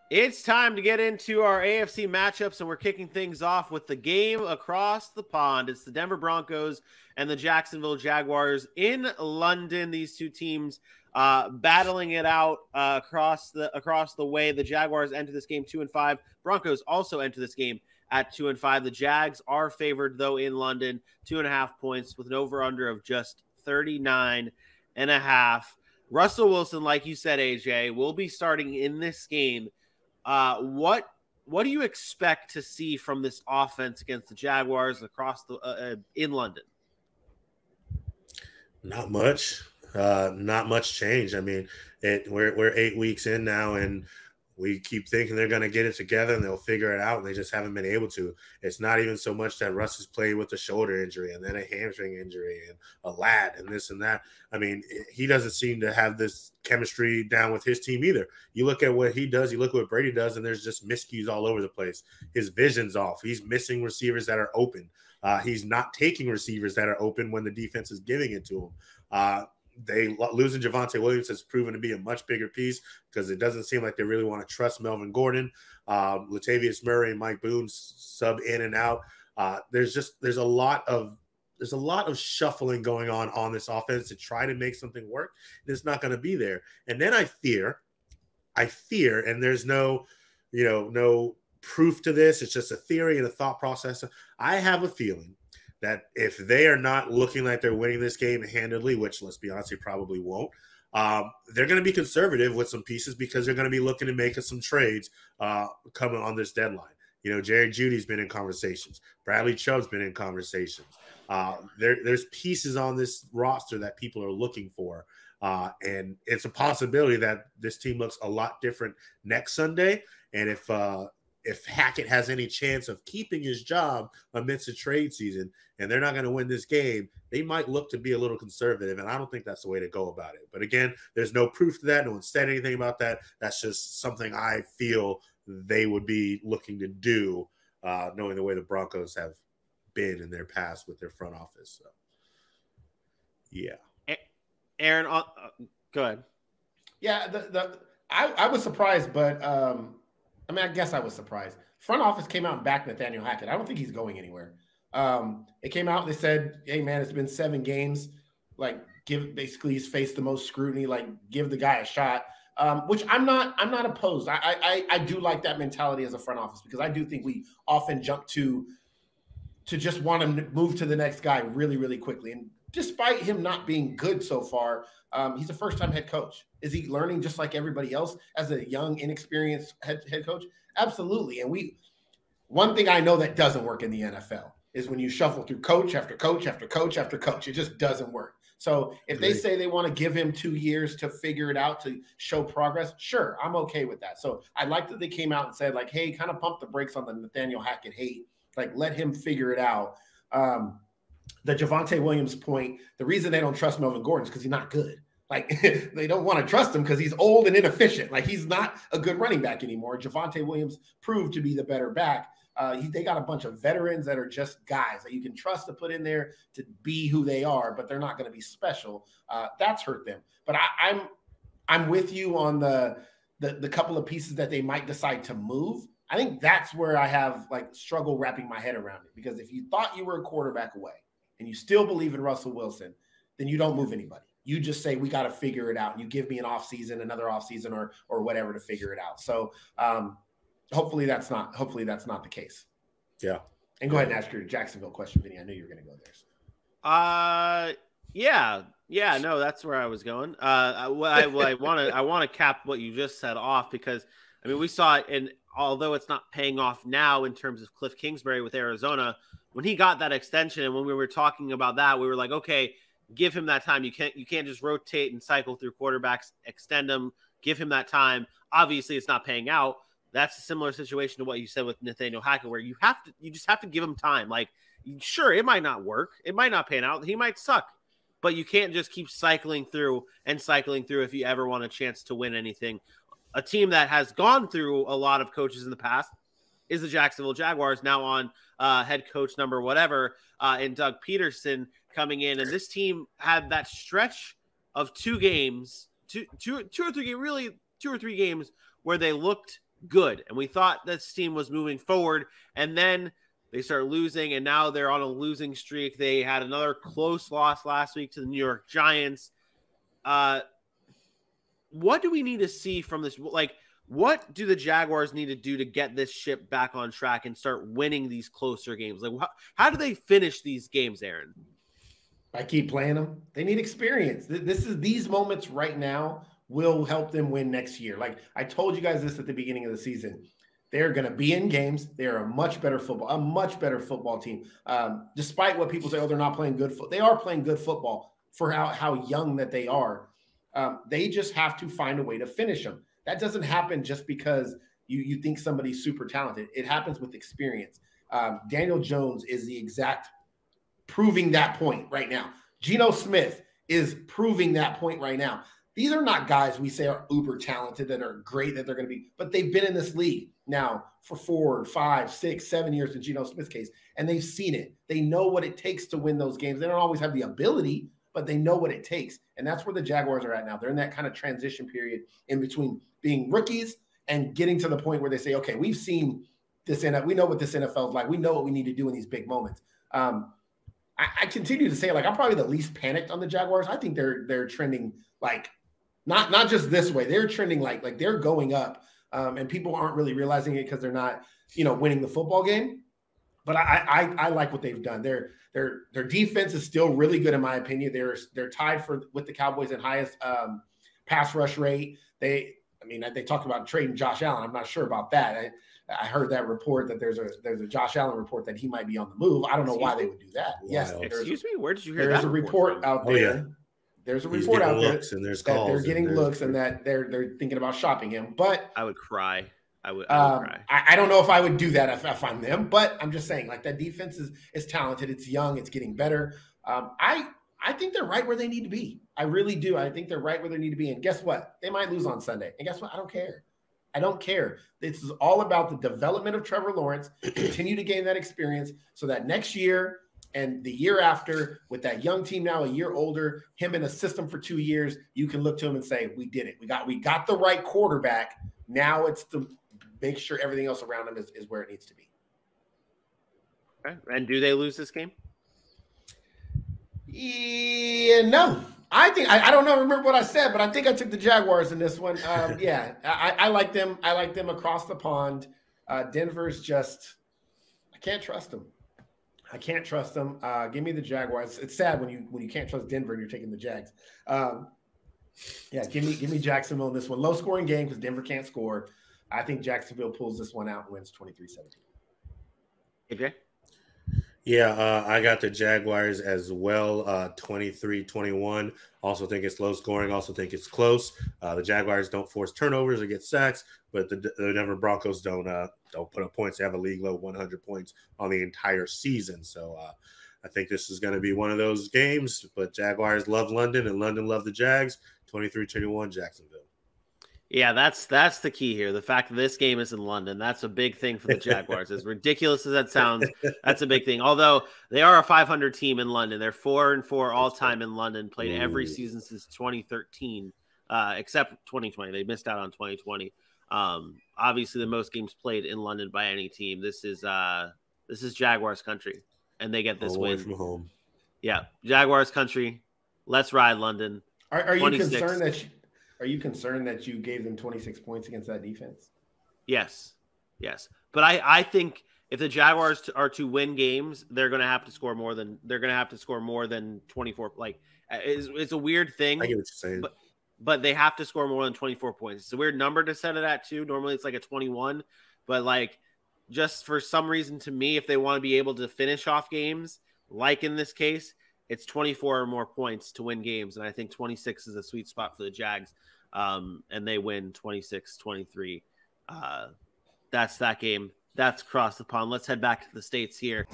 It's time to get into our AFC matchups, and we're kicking things off with the game across the pond. It's the Denver Broncos and the Jacksonville Jaguars in London. These two teams battling it out across the way. The Jaguars enter this game 2-5. Broncos also enter this game at 2-5. The Jags are favored, though, in London, 2.5 points with an over-under of just 39.5. Russell Wilson, like you said, AJ, will be starting in this game. What do you expect to see from this offense against the Jaguars across the in London? Not much. Not much change. I mean, we're 8 weeks in now, and we keep thinking they're going to get it together and they'll figure it out, and they just haven't been able to. It's not even so much that Russ has played with a shoulder injury and then a hamstring injury and a lat and this and that. I mean, he doesn't seem to have this chemistry down with his team either. You look at what he does, you look at what Brady does, and there's just miscues all over the place. His vision's off. He's missing receivers that are open. He's not taking receivers that are open when the defense is giving it to him. Losing Javonte Williams has proven to be a much bigger piece because it doesn't seem like they really want to trust Melvin Gordon. Latavius Murray and Mike Boone sub in and out. There's a lot of shuffling going on this offense to try to make something work, and it's not going to be there. And then I fear, and there's no proof to this. It's just a theory and a thought process. I have a feeling that if they are not looking like they're winning this game handedly, which let's be honest, they probably won't, they're going to be conservative with some pieces because they're going to be looking to make some trades coming on this deadline. Jerry Jeudy's been in conversations. Bradley Chubb's been in conversations. There's pieces on this roster that people are looking for. And it's a possibility that this team looks a lot different next Sunday. And if Hackett has any chance of keeping his job amidst a trade season and they're not going to win this game, they might look to be a little conservative, and I don't think that's the way to go about it. But again, there's no proof to that. No one said anything about that. That's just something I feel they would be looking to do, knowing the way the Broncos have been in their past with their front office. So, yeah. Aaron, go ahead. Yeah, I was surprised, but I guess I was surprised. Front office came out and backed Nathaniel Hackett. I don't think he's going anywhere. It came out, they said, hey, man, it's been 7 games. Basically he's faced the most scrutiny. Give the guy a shot, which I'm not opposed. I do like that mentality as a front office because I do think we often jump to just want to move to the next guy really, really quickly. And despite him not being good so far, he's a first-time head coach. Is he learning just like everybody else as a young, inexperienced head coach? Absolutely. And one thing I know that doesn't work in the NFL is when you shuffle through coach after coach after coach after coach. It just doesn't work. So if they say they want to give him 2 years to figure it out, to show progress, sure, I'm okay with that. So I like that they came out and said, hey, kind of pump the brakes on the Nathaniel Hackett hate. Let him figure it out. The Javonte Williams point, the reason they don't trust Melvin Gordon is because he's not good. They don't want to trust him because he's old and inefficient. He's not a good running back anymore. Javonte Williams proved to be the better back. They got a bunch of veterans that are just guys that you can trust to put in there to be who they are, but they're not going to be special. That's hurt them. But I'm with you on the couple of pieces that they might decide to move. I think that's where I have struggle wrapping my head around it, because if you thought you were a quarterback away and you still believe in Russell Wilson, then you don't move anybody. You just say, we got to figure it out. And you give me another offseason or whatever to figure it out. So hopefully that's not the case. Yeah. And go ahead and ask your Jacksonville question, Vinny. I knew you were going to go there. So. Yeah, no, that's where I was going. I want to cap what you just said off, because we saw it, and although it's not paying off now in terms of Cliff Kingsbury with Arizona, when he got that extension and when we were talking about that, we were like, okay, give him that time. You can't just rotate and cycle through quarterbacks, extend them, give him that time. Obviously, it's not paying out. That's a similar situation to what you said with Nathaniel Hackett, where you just have to give him time. Sure, it might not work. It might not pan out. He might suck. But you can't just keep cycling through if you ever want a chance to win anything. A team that has gone through a lot of coaches in the past is the Jacksonville Jaguars, now on head coach number whatever, and Doug Peterson coming in. And this team had that stretch of 2 or 3 games where they looked good. And we thought this team was moving forward. And then they start losing, and now they're on a losing streak. They had another close loss last week to the New York Giants. What do we need to see from this? Like, what do the Jaguars need to do to get this ship back on track and start winning these closer games? Like, how do they finish these games, Aaron? I keep playing them. They need experience. These moments right now will help them win next year. Like I told you guys this at the beginning of the season. They're going to be in games. They are a much better football team. Despite what people say, oh, they're not playing good football. They are playing good football for how young that they are. They just have to find a way to finish them. That doesn't happen just because you think somebody's super talented. It happens with experience. Daniel Jones is the exact proving that point right now. Geno Smith is proving that point right now. These are not guys we say are uber talented that are great that they're going to be, but they've been in this league now for 4, 5, 6, 7 years in Geno Smith's case, and they've seen it. They know what it takes to win those games. They don't always have the ability, but they know what it takes. And that's where the Jaguars are at now. They're in that kind of transition period in between being rookies and getting to the point where they say, okay, we've seen this, we know what this NFL is like. We know what we need to do in these big moments. I continue to say, like, I'm probably the least panicked on the Jaguars. I think they're trending like not just this way. They're trending like they're going up, and people aren't really realizing it because they're not, winning the football game. But I like what they've done. Their defense is still really good in my opinion. They're tied with the Cowboys in highest pass rush rate. They talked about trading Josh Allen. I'm not sure about that. I heard that report that there's a Josh Allen report that he might be on the move. I don't know why they would do that. Wow. Yes. Excuse me. Where did you hear that? There's a report out there. Yeah. There's a report out there that they're getting looks and that they're thinking about shopping him. But I would cry. I would cry. I don't know if I would do that if I'm them, but I'm just saying, like, that defense is talented. It's young. It's getting better. I think they're right where they need to be. I really do. I think they're right where they need to be. And guess what? They might lose on Sunday. And guess what? I don't care. I don't care. This is all about the development of Trevor Lawrence. Continue to gain that experience so that next year and the year after, with that young team now a year older, him in a system for 2 years, you can look to him and say, we did it. We got the right quarterback. Now it's to make sure everything else around him is where it needs to be. Okay. And do they lose this game? Yeah, no. I think I don't know. Remember what I said, but I think I took the Jaguars in this one. Yeah, I like them. I like them across the pond. Denver's just, I can't trust them. Give me the Jaguars. It's sad when you can't trust Denver and you're taking the Jags. Yeah, give me Jacksonville in this one. Low scoring game because Denver can't score. I think Jacksonville pulls this one out and wins 23-17. AJ? Yeah, I got the Jaguars as well, 23-21. Also think it's low scoring. Also think it's close. The Jaguars don't force turnovers or get sacks, but the Denver Broncos don't put up points. They have a league low 100 points on the entire season. So I think this is going to be one of those games. But Jaguars love London, and London love the Jags. 23-21, Jacksonville. Yeah, that's the key here. The fact that this game is in London, that's a big thing for the Jaguars. As ridiculous as that sounds, that's a big thing. Although they are a 500 team in London. They're 4-4 all-time in London, played every season since 2013, except 2020. They missed out on 2020. Obviously, the most games played in London by any team. This is Jaguars country, and they get this win. From home. Yeah, Jaguars country. Let's ride London. Are you concerned that Are you concerned that you gave them 26 points against that defense? Yes. But I think if the Jaguars are to win games, they're going to have to score more than 24. Like, it's a weird thing. I get what you're saying. But they have to score more than 24 points. It's a weird number to set it at too. Normally it's like a 21, but like, just for some reason, to me, if they want to be able to finish off games, like in this case, it's 24 or more points to win games. And I think 26 is a sweet spot for the Jags. And they win 26-23. That's that game. That's across the pond. Let's head back to the States here.